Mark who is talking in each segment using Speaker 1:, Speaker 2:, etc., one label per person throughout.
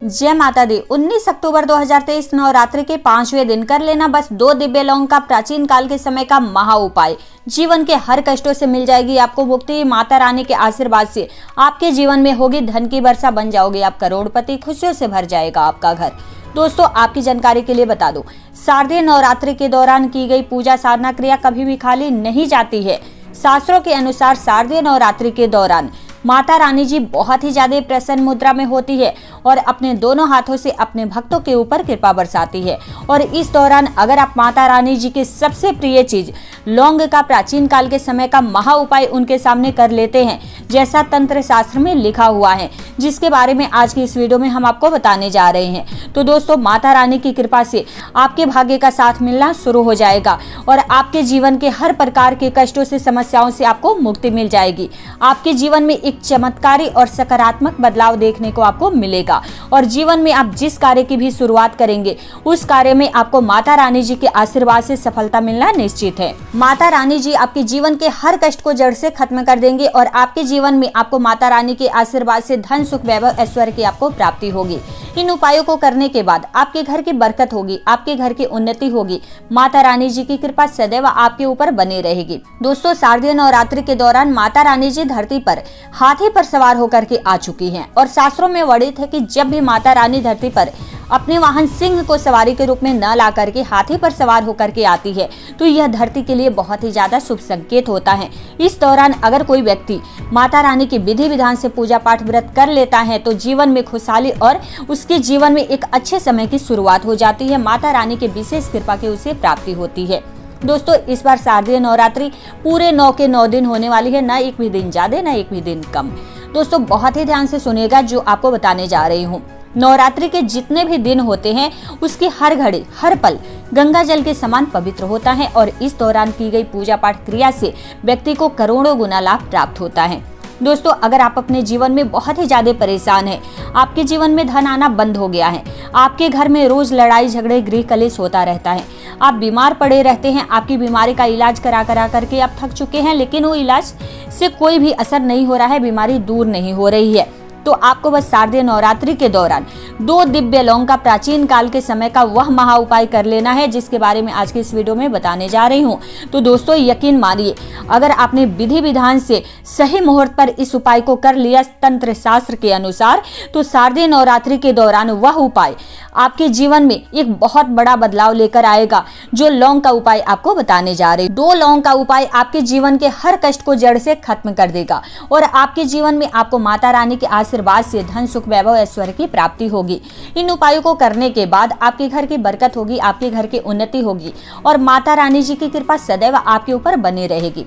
Speaker 1: जय माता दी। 19 अक्टूबर 2023 नवरात्रि के 5वें दिन कर लेना बस 2 दिव्य लौंग का प्राचीन काल के समय का महा उपाय। जीवन के हर कष्टों से मिल जाएगी आपको मुक्ति। माता रानी के आशीर्वाद से आपके जीवन में होगी धन की वर्षा, बन जाओगे आप करोड़पति, खुशियों से भर जाएगा आपका घर। दोस्तों, आपकी जानकारी के लिए बता दूं, शारदीय नवरात्रि के दौरान की गई पूजा साधना क्रिया कभी भी खाली नहीं जाती है। शास्त्रों के अनुसार शारदीय नवरात्रि के दौरान माता रानी जी बहुत ही ज्यादा प्रसन्न मुद्रा में होती है और अपने दोनों हाथों से अपने भक्तों के ऊपर कृपा बरसाती है। और इस दौरान अगर आप माता रानी जी की सबसे प्रिय चीज लौंग का प्राचीन काल के समय का महा उपाय उनके सामने कर लेते हैं, जैसा तंत्र शास्त्र में लिखा हुआ है, जिसके बारे में आज की इस वीडियो में हम आपको बताने जा रहे हैं। तो दोस्तों, माता रानी की कृपा से आपके भाग्य का साथ मिलना शुरू हो जाएगा और आपके जीवन के हर प्रकार के कष्टों से, समस्याओं से आपको मुक्ति मिल जाएगी। आपके जीवन में एक चमत्कारी और सकारात्मक बदलाव देखने को आपको मिलेगा और जीवन में आप जिस कार्य की भी शुरुआत करेंगे उस कार्य में आपको माता रानी जी के आशीर्वाद से सफलता मिलना निश्चित है। माता रानी जी आपके जीवन के हर कष्ट को जड़ से खत्म कर देंगे और आपके जीवन में आपको माता रानी के आशीर्वाद से धन, सुख, वैभव, ऐश्वर्य की आपको प्राप्ति होगी। इन उपायों को करने के बाद आपके घर की बरकत होगी, आपके घर की उन्नति होगी। माता रानी जी की कृपा सदैव आपके ऊपर बनी रहेगी। दोस्तों, शारदीय नवरात्रि के दौरान माता रानी जी धरती पर हाथी पर सवार होकर के आ चुकी हैं और शास्त्रों में वर्णित है कि जब भी माता रानी धरती पर अपने वाहन सिंह को सवारी के रूप में न ला करके हाथी पर सवार होकर के आती है तो यह धरती के लिए बहुत ही ज्यादा शुभ संकेत होता है। इस दौरान अगर कोई व्यक्ति माता रानी की विधि विधान से पूजा पाठ व्रत कर लेता है तो जीवन में खुशहाली और उसके जीवन में एक अच्छे समय की शुरुआत हो जाती है। माता रानी के विशेष कृपा की उसे प्राप्ति होती है। दोस्तों, इस बार शारदीय नवरात्रि पूरे 9 के 9 दिन होने वाली है, न एक भी दिन ज्यादा न एक भी दिन कम। दोस्तों, बहुत ही ध्यान से सुनिएगा जो आपको बताने जा रही हूँ। नवरात्रि के जितने भी दिन होते हैं उसकी हर घड़ी, हर पल गंगा जल के समान पवित्र होता है और इस दौरान की गई पूजा पाठ क्रिया से व्यक्ति को करोड़ों गुना लाभ प्राप्त होता है। दोस्तों, अगर आप अपने जीवन में बहुत ही ज्यादा परेशान हैं, आपके जीवन में धन आना बंद हो गया है, आपके घर में रोज लड़ाई झगड़े, गृह कलेश होता रहता है, आप बीमार पड़े रहते हैं, आपकी बीमारी का इलाज करा करके आप थक चुके हैं, लेकिन वो इलाज से कोई भी असर नहीं हो रहा है, बीमारी दूर नहीं हो रही है, तो आपको बस शारदीय नवरात्रि के दौरान 2 दिव्य लौंग का प्राचीन काल के समय का वह महा उपाय कर लेना है, जिसके बारे में आज की इस वीडियो में बताने जा रही हूँ। तो दोस्तों, यकीन मानिए, अगर आपने विधि विधान से सही मुहूर्त पर इस उपाय को कर लिया तंत्र शास्त्र के अनुसार, तो शारदीय नवरात्रि के दौरान वह उपाय आपके जीवन में एक बहुत बड़ा बदलाव लेकर आएगा। जो लौंग का उपाय आपको बताने जा रही हूँ, 2 लौंग का उपाय आपके जीवन के हर कष्ट को जड़ से खत्म कर देगा और आपके जीवन में आपको माता रानी के आशीर्वाद से धन, सुख, वैभव, ऐश्वर्य की प्राप्ति होगी। इन उपायों को करने के बाद आपके घर की बरकत होगी, आपके घर की उन्नति होगी और माता रानी जी की कृपा सदैव आपके ऊपर बनी रहेगी।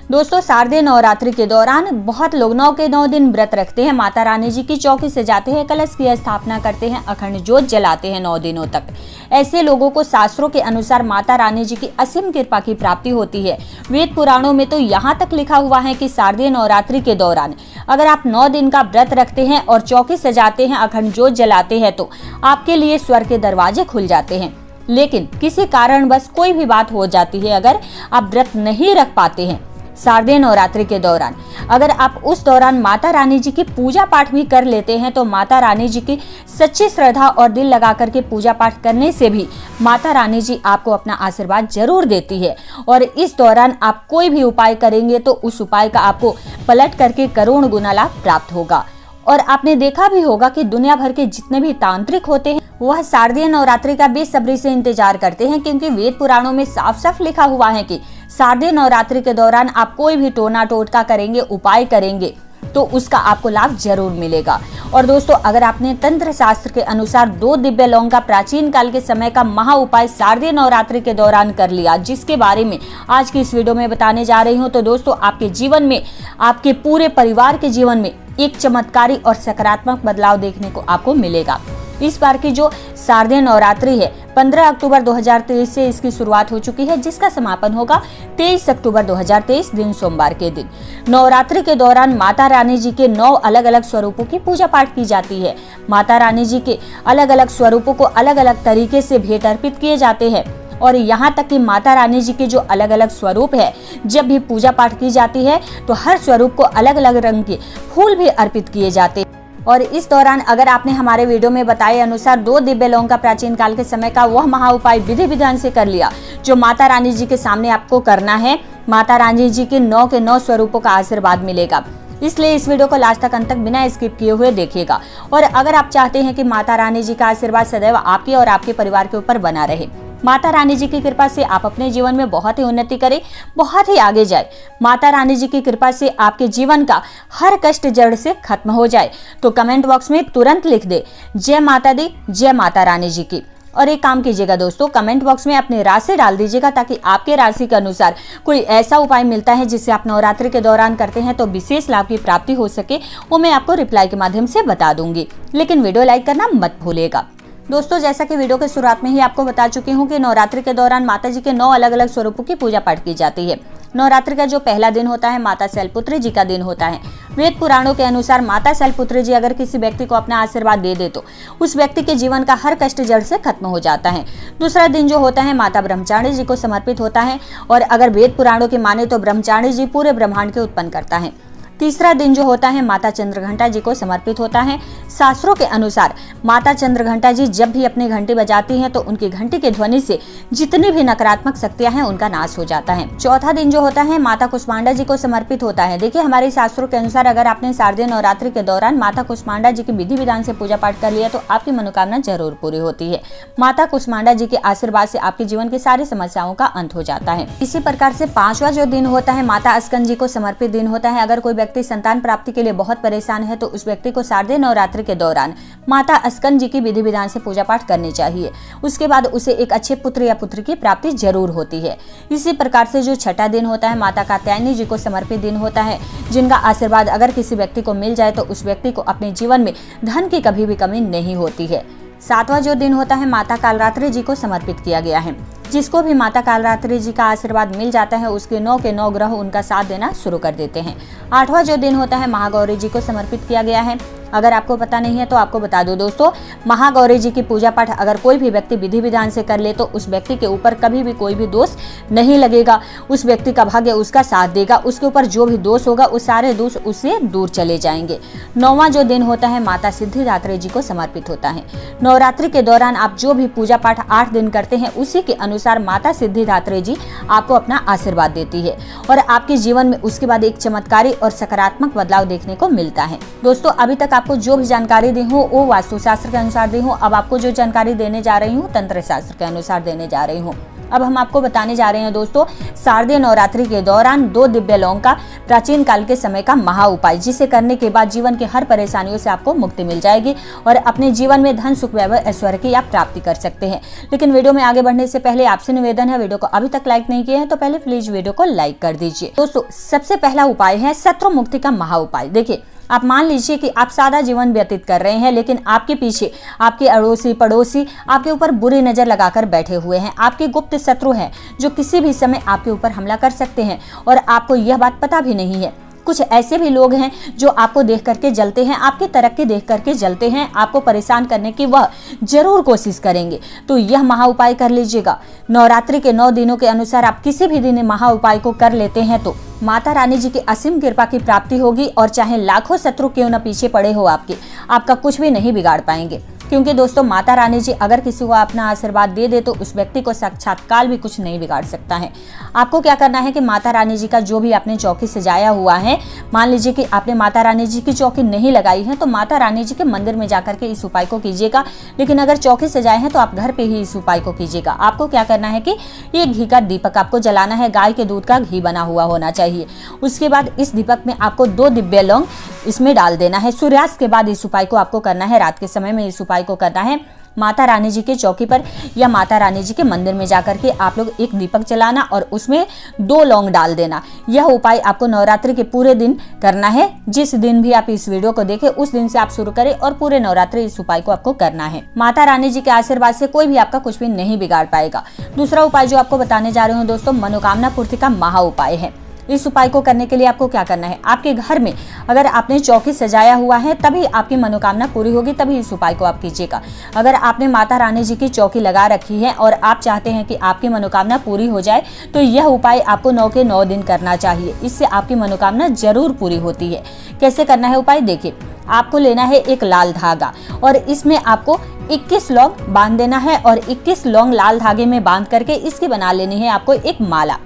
Speaker 1: दोस्तों, शारदीय नवरात्रि के दौरान बहुत लोग 9 के 9 दिन व्रत रखते हैं, माता रानी जी की चौकी सजाते हैं, कलश की स्थापना करते हैं, अखंड ज्योत जलाते हैं 9 दिनों तक। ऐसे लोगों को शास्त्रों के अनुसार माता रानी जी की असीम कृपा की प्राप्ति होती है। वेद पुराणों में तो यहाँ तक लिखा हुआ है कि शारदीय नवरात्रि के दौरान अगर आप 9 दिन का व्रत रखते हैं और चौकी सजाते हैं, अखंड ज्योत जलाते हैं, तो आपके लिए स्वर्ग के दरवाजे खुल जाते हैं। लेकिन किसी कारणवश कोई भी बात हो जाती है, अगर आप व्रत नहीं रख पाते हैं शारदीय नवरात्रि के दौरान, अगर आप उस दौरान माता रानी जी की पूजा पाठ भी कर लेते हैं, तो माता रानी जी की सच्ची श्रद्धा और दिल लगा करके पूजा पाठ करने से भी माता रानी जी आपको अपना आशीर्वाद जरूर देती है। और इस दौरान आप कोई भी उपाय करेंगे तो उस उपाय का आपको पलट करके करोड़ गुना लाभ प्राप्त होगा। और आपने देखा भी होगा कि दुनिया भर के जितने भी तांत्रिक होते हैं वह शारदीय नवरात्रि का बेसब्री से इंतजार करते हैं, क्योंकि वेद पुराणों में साफ साफ लिखा हुआ है कि शारदीय नवरात्रि के दौरान आप कोई भी टोना टोटका करेंगे, उपाय करेंगे, तो उसका आपको लाभ जरूर मिलेगा। और दोस्तों, अगर आपने तंत्र शास्त्र के अनुसार 2 दिव्य लौंग का प्राचीन काल के समय का महा उपाय शारदीय नवरात्रि के दौरान कर लिया, जिसके बारे में आज की इस वीडियो में बताने जा रही हूँ, तो दोस्तों, आपके जीवन में, आपके पूरे परिवार के जीवन में एक चमत्कारी और सकारात्मक बदलाव देखने को आपको मिलेगा। इस बार की जो शारदीय नवरात्रि है 15 अक्टूबर 2023 से इसकी शुरुआत हो चुकी है, जिसका समापन होगा 23 अक्टूबर 2023 दिन सोमवार के दिन। नवरात्रि के दौरान माता रानी जी के 9 अलग अलग स्वरूपों की पूजा पाठ की जाती है। माता रानी जी के अलग अलग स्वरूपों को अलग अलग तरीके से भेंट अर्पित किए जाते हैं और यहाँ तक कि माता रानी जी के जो अलग अलग स्वरूप है, जब भी पूजा पाठ की जाती है तो हर स्वरूप को अलग अलग रंग के फूल भी अर्पित किए जाते हैं। और इस दौरान अगर आपने हमारे वीडियो में बताए अनुसार 2 दिव्य लौंग का प्राचीन काल के समय का वह महा उपाय विधि विधान से कर लिया जो माता रानी जी के सामने आपको करना है, माता रानी जी के 9 के 9 स्वरूपों का आशीर्वाद मिलेगा। इसलिए इस वीडियो को लास्ट तक अंत तक बिना स्किप किए हुए देखिएगा। और अगर आप चाहते हैं कि माता रानी जी का आशीर्वाद सदैव आपके और आपके परिवार के ऊपर बना रहे, माता रानी जी की कृपा से आप अपने जीवन में बहुत ही उन्नति करें, बहुत ही आगे जाए, माता रानी जी की कृपा से आपके जीवन का हर कष्ट जड़ से खत्म हो जाए, तो कमेंट बॉक्स में तुरंत लिख दे जय माता दी, जय माता रानी जी की। और एक काम कीजिएगा दोस्तों, कमेंट बॉक्स में अपनी राशि डाल दीजिएगा ताकि आपके राशि के अनुसार कोई ऐसा उपाय मिलता है जिसे आप नवरात्रि के दौरान करते हैं तो विशेष लाभ की प्राप्ति हो सके, वो मैं आपको रिप्लाई के माध्यम से बता दूंगी। लेकिन वीडियो लाइक करना मत भूलिएगा। दोस्तों, जैसा कि वीडियो के शुरुआत में ही आपको बता चुकी हूँ कि नवरात्रि के दौरान माता जी के 9 अलग अलग स्वरूपों की पूजा पाठ की जाती है। नवरात्रि का जो पहला दिन होता है माता शैलपुत्री जी का दिन होता है। वेद पुराणों के अनुसार माता शैलपुत्री जी अगर किसी व्यक्ति को अपना आशीर्वाद दे दे तो उस व्यक्ति के जीवन का हर कष्ट जड़ से खत्म हो जाता है। दूसरा दिन जो होता है माता ब्रह्मचारिणी जी को समर्पित होता है और अगर वेद पुराणों के माने तो ब्रह्मचारिणी जी पूरे ब्रह्मांड के उत्पन्न करता है। तीसरा दिन जो होता है माता चंद्रघंटा जी को समर्पित होता है। शास्त्रों के अनुसार माता चंद्रघंटा जी जब भी अपनी घंटी बजाती हैं तो उनकी घंटी के ध्वनि से जितनी भी नकारात्मक शक्तियां हैं उनका नाश हो जाता है। चौथा दिन जो होता है माता कुष्मांडा जी को समर्पित होता है। देखिए, हमारे शास्त्रों के अनुसार अगर आपने शारदीय नवरात्रि के दौरान माता कुष्मांडा जी की विधि विधान से पूजा पाठ कर लिया तो आपकी मनोकामना जरूर पूरी होती है। माता कुष्मांडा जी के आशीर्वाद से आपके जीवन की सारी समस्याओं का अंत हो जाता है। इसी प्रकार से 5वां जो दिन होता है माता अस्कन जी को समर्पित दिन होता है। अगर कोई व्यक्ति संतान प्राप्ति के लिए बहुत परेशान है तो उस व्यक्ति को शारदीय नवरात्रि के दौरान माता अस्कन जी की विधि विधान से पूजा पाठ करनी चाहिए। उसके बाद उसे एक अच्छे पुत्र या पुत्री की प्राप्ति जरूर होती है। इसी प्रकार से जो छठा दिन होता है माता कात्यायनी जी को समर्पित दिन होता है, जिनका आशीर्वाद अगर किसी व्यक्ति को मिल जाए तो उस व्यक्ति को अपने जीवन में धन की कभी भी कमी नहीं होती है। 7वां जो दिन होता है माता कालरात्रि जी को समर्पित किया गया है। जिसको भी माता कालरात्रि जी का आशीर्वाद मिल जाता है उसके 9 के 9 ग्रह उनका साथ देना शुरू कर देते हैं। 8वां जो दिन होता है महागौरी जी को समर्पित किया गया है। अगर आपको पता नहीं है तो आपको बता दो दोस्तों, महागौरी जी की पूजा पाठ अगर कोई भी व्यक्ति विधि विधान से कर ले तो उस व्यक्ति के ऊपर कभी भी कोई भी दोष नहीं लगेगा। उस व्यक्ति का भाग्य उसका साथ देगा। उसके ऊपर जो भी दोष होगा उस सारे दोष उससे दूर चले जाएंगे। 9वां जो दिन होता है माता सिद्धिदात्री जी को समर्पित होता है। नवरात्रि के दौरान आप जो भी पूजा पाठ 8 दिन करते हैं उसी के अनुसार माता सिद्धिदात्री जी आपको अपना आशीर्वाद देती है और आपके जीवन में उसके बाद एक चमत्कारी और सकारात्मक बदलाव देखने को मिलता है। दोस्तों, अभी तक आपको जो भी जानकारी दी हूँ वो वास्तुशास्त्र के अनुसार दी हूँ। अब आपको जो जानकारी देने जा रही हूँ तंत्र शास्त्र के अनुसार देने जा रही हूँ। अब हम आपको बताने जा रहे हैं दोस्तों शारदीय नवरात्रि के दौरान 2 दिव्य लौंग का प्राचीन काल के समय का महा उपाय, जिसे करने के बाद जीवन की हर परेशानियों से आपको मुक्ति मिल जाएगी और अपने जीवन में धन सुख वैभव ऐश्वर्य की आप प्राप्ति कर सकते हैं। लेकिन वीडियो में आगे बढ़ने से पहले आपसे निवेदन है, वीडियो को अभी तक लाइक नहीं किए हैं तो पहले प्लीज वीडियो को लाइक कर दीजिए। दोस्तों, सबसे पहला उपाय है शत्रु मुक्ति का महा उपाय। देखिए, आप मान लीजिए कि आप सादा जीवन व्यतीत कर रहे हैं लेकिन आपके पीछे आपके अड़ोसी पड़ोसी आपके ऊपर बुरी नजर लगाकर बैठे हुए हैं। आपके गुप्त शत्रु हैं जो किसी भी समय आपके ऊपर हमला कर सकते हैं और आपको यह बात पता भी नहीं है। कुछ ऐसे भी लोग हैं जो आपको देख करके जलते हैं, आपकी तरक्की देख करके जलते हैं, आपको परेशान करने की वह जरूर कोशिश करेंगे। तो यह महा उपाय कर लीजिएगा। नवरात्रि के 9 दिनों के अनुसार आप किसी भी दिन महा उपाय को कर लेते हैं तो माता रानी जी की असीम कृपा की प्राप्ति होगी और चाहे लाखों शत्रु क्यों न पीछे पड़े हो आपका कुछ भी नहीं बिगाड़ पाएंगे। क्योंकि दोस्तों, माता रानी जी अगर किसी को अपना आशीर्वाद दे दे तो उस व्यक्ति को साक्षात काल भी कुछ नहीं बिगाड़ सकता है। आपको क्या करना है कि माता रानी जी का जो भी आपने चौकी सजाया हुआ है, मान लीजिए कि आपने माता रानी जी की चौकी नहीं लगाई है तो माता रानी जी के मंदिर में जाकर के इस उपाय को कीजिएगा। लेकिन अगर चौकी सजाए हैं तो आप घर पे ही इस उपाय को कीजिएगा। आपको क्या करना है कि ये घी का दीपक आपको जलाना है, गाय के दूध का घी बना हुआ होना चाहिए। उसके बाद इस दीपक में आपको 2 दिव्य लौंग इसमें डाल देना है। सूर्यास्त के बाद इस उपाय को आपको करना है, रात के समय में इस उपाय को करना है। माता रानी जी के चौकी पर या माता रानी जी के मंदिर में जाकर के आप लोग एक दीपक जलाना और उसमें 2 लौंग डाल देना। यह उपाय आपको नवरात्रि के पूरे दिन करना है। जिस दिन भी आप इस वीडियो को देखें उस दिन से आप शुरू करें और पूरे नवरात्रि इस उपाय को आपको करना है। माता रानी जी के आशीर्वाद से कोई भी आपका कुछ भी नहीं बिगाड़ पाएगा। दूसरा उपाय जो आपको बताने जा रही हूँ दोस्तों, मनोकामना पूर्ति का महा उपाय है। इस उपाय को करने के लिए आपको क्या करना है, आपके घर में अगर आपने चौकी सजाया हुआ है तभी आपकी मनोकामना पूरी होगी, तभी इस उपाय को आप कीजिएगा। अगर आपने माता रानी जी की चौकी लगा रखी है और आप चाहते हैं कि आपकी मनोकामना पूरी हो जाए तो यह उपाय आपको 9 के 9 दिन करना चाहिए। इससे आपकी मनोकामना जरूर पूरी होती है। कैसे करना है उपाय देखिए, आपको लेना है एक लाल धागा और इसमें आपको 21 लौंग बांध देना है और 21 लौंग लाल धागे में बांध करके इसकी बना लेनी है आपको एक माला।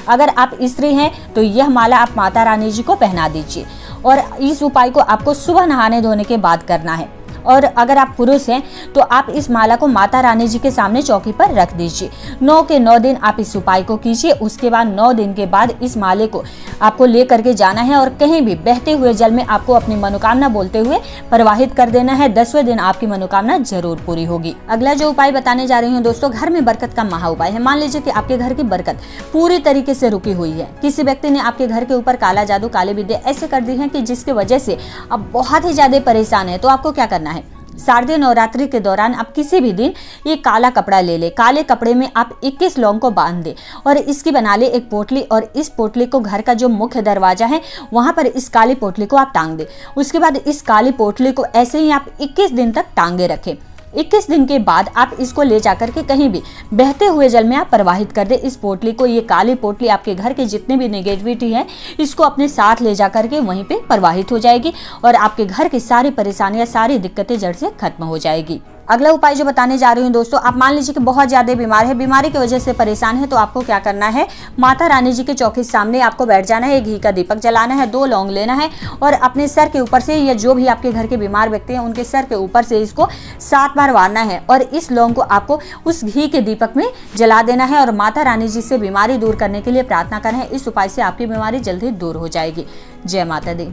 Speaker 1: अगर आप स्त्री हैं तो यह माला आप माता रानी जी को पहना दीजिए और इस उपाय को आपको सुबह नहाने धोने के बाद करना है। और अगर आप पुरुष हैं तो आप इस माला को माता रानी जी के सामने चौकी पर रख दीजिए। 9 के 9 दिन आप इस उपाय को कीजिए। उसके बाद 9 दिन के बाद इस माले को आपको ले करके जाना है और कहीं भी बहते हुए जल में आपको अपनी मनोकामना बोलते हुए प्रवाहित कर देना है। 10वें दिन आपकी मनोकामना जरूर पूरी होगी। अगला जो उपाय बताने जा रही हूँ दोस्तों, घर में बरकत का महा उपाय है। मान लीजिए कि आपके घर की बरकत पूरी तरीके से रुकी हुई है, किसी व्यक्ति ने आपके घर के ऊपर काला जादू, काली विद्या ऐसे कर दी है कि जिसकी वजह से आप बहुत ही ज्यादा परेशान है। तो आपको क्या करना है, शारदीय नवरात्रि के दौरान आप किसी भी दिन ये काला कपड़ा ले ले, काले कपड़े में आप 21 लौंग को बांध दे और इसकी बना ले एक पोटली और इस पोटली को घर का जो मुख्य दरवाजा है वहां पर इस काली पोटली को आप टांग दे। उसके बाद इस काली पोटली को ऐसे ही आप 21 दिन तक टांगे रखें। 21 दिन के बाद आप इसको ले जाकर के कहीं भी बहते हुए जल में आप प्रवाहित कर दे। इस पोटली को, ये काली पोटली आपके घर के जितने भी नेगेटिविटी है इसको अपने साथ ले जाकर के वहीं पे प्रवाहित हो जाएगी और आपके घर की सारी परेशानियां, सारी दिक्कतें जड़ से खत्म हो जाएगी। अगला उपाय जो बताने जा रही हूँ दोस्तों, आप मान लीजिए कि बहुत ज्यादा बीमार है, बीमारी की वजह से परेशान है, तो आपको क्या करना है, माता रानी जी के चौकी सामने आपको बैठ जाना है, घी का दीपक जलाना है, 2 लौंग लेना है और अपने सर के ऊपर से या जो भी आपके घर के बीमार व्यक्ति हैं उनके सर के ऊपर से इसको 7 बार वारना है और इस लौंग को आपको उस घी के दीपक में जला देना है और माता रानी जी से बीमारी दूर करने के लिए प्रार्थना करना है। इस उपाय से आपकी बीमारी जल्दी दूर हो जाएगी। जय माता दी।